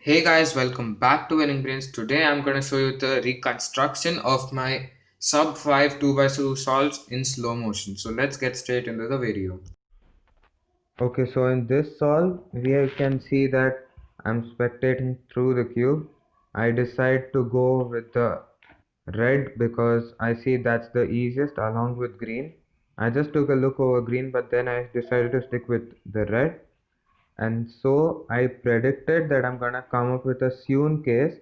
Hey guys, welcome back to Winning Brains. Today I'm going to show you the reconstruction of my sub-5 2x2 solves in slow motion. So let's get straight into the video. Okay, so in this solve, we can see that I'm spectating through the cube. I decide to go with the red because I see that's the easiest along with green. I just took a look over green, but then I decided to stick with the red. And so I predicted that I'm gonna come up with a sewn case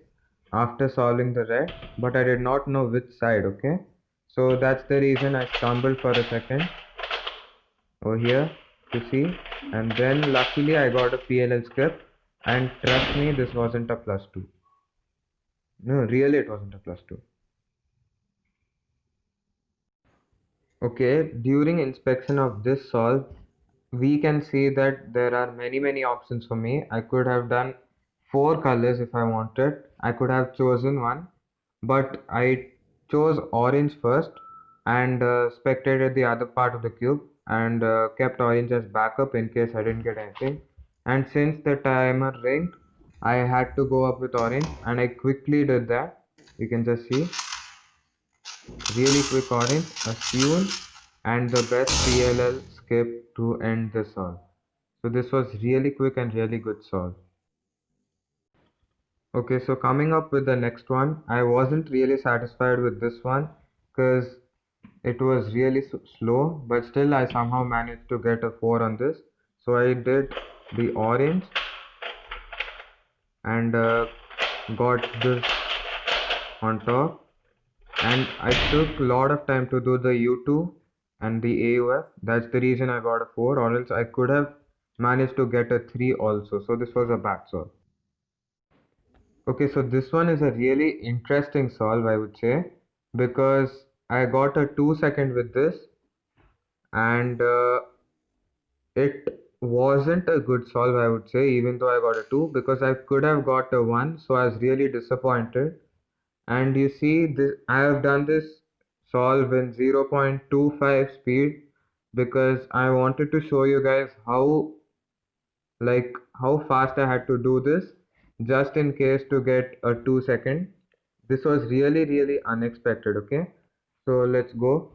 after solving the red, but I did not know which side. Okay, so that's the reason I stumbled for a second over here to see, and then luckily I got a PLL script, and trust me, this wasn't a +2. No, really, it wasn't a +2. Okay, during inspection of this solve, we can see that there are many options for me. I could have done 4 colors if I wanted. I could have chosen one, but I chose orange first and spectated the other part of the cube and kept orange as backup in case I didn't get anything. And since the timer ringed, I had to go up with orange and I quickly did that. You can just see really quick orange, a tune, and the best PLL skip to end the solve. So this was really quick and really good solve. Okay, so coming up with the next one, I wasn't really satisfied with this one because it was really slow, but still I somehow managed to get a 4 on this. So I did the orange and got this on top, and I took a lot of time to do the U2 and the AUF. That's the reason I got a 4, or else I could have managed to get a 3 also. So this was a bad solve. Okay, so this one is a really interesting solve, I would say, because I got a 2 second with this, and it wasn't a good solve, I would say, even though I got a 2, because I could have got a 1, so I was really disappointed. And you see this, I have done this solve in 0.25 speed because I wanted to show you guys how fast I had to do this just in case to get a 2 second. This was really unexpected. Okay, so let's go.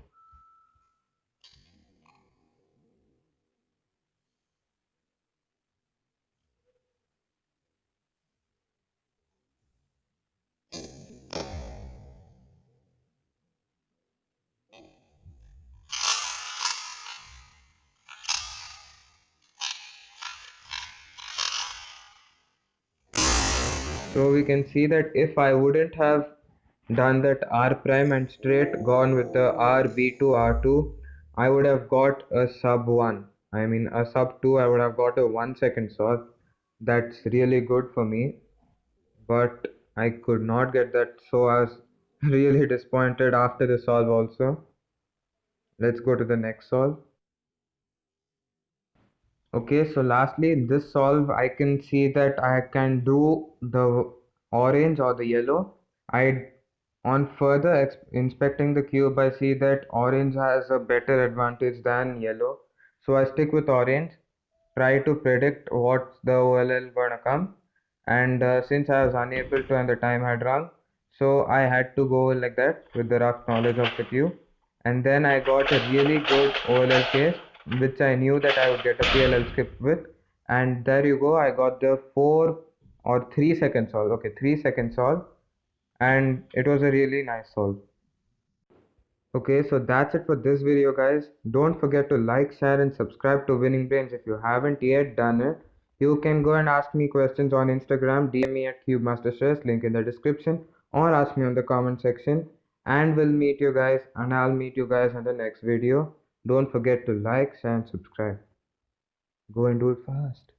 So we can see that if I wouldn't have done that R prime and straight gone with the RB2 R2, I would have got a sub 1. I mean a sub 2, I would have got a 1 second solve. That's really good for me, but I could not get that, so I was really disappointed after the solve also. Let's go to the next solve. Okay, so lastly in this solve I can see that I can do the orange or the yellow. I On further inspecting the cube, I see that orange has a better advantage than yellow. So I stick with orange, try to predict what's the OLL gonna come. And since I was unable to and the time had run, so I had to go like that with the rough knowledge of the cube. And then I got a really good OLL case, which I knew that I would get a PLL skip with. And there you go, I got the 4 or 3 second solve. Okay, 3 second solve, and it was a really nice solve. Okay, so that's it for this video, guys. Don't forget to like, share and subscribe to Winning Brains if you haven't yet done it. You can go and ask me questions on Instagram, DM me at CubeMasterStress, link in the description, or ask me on the comment section, and we'll meet you guys, and I'll meet you guys in the next video. Don't forget to like, share and subscribe. Go and do it fast.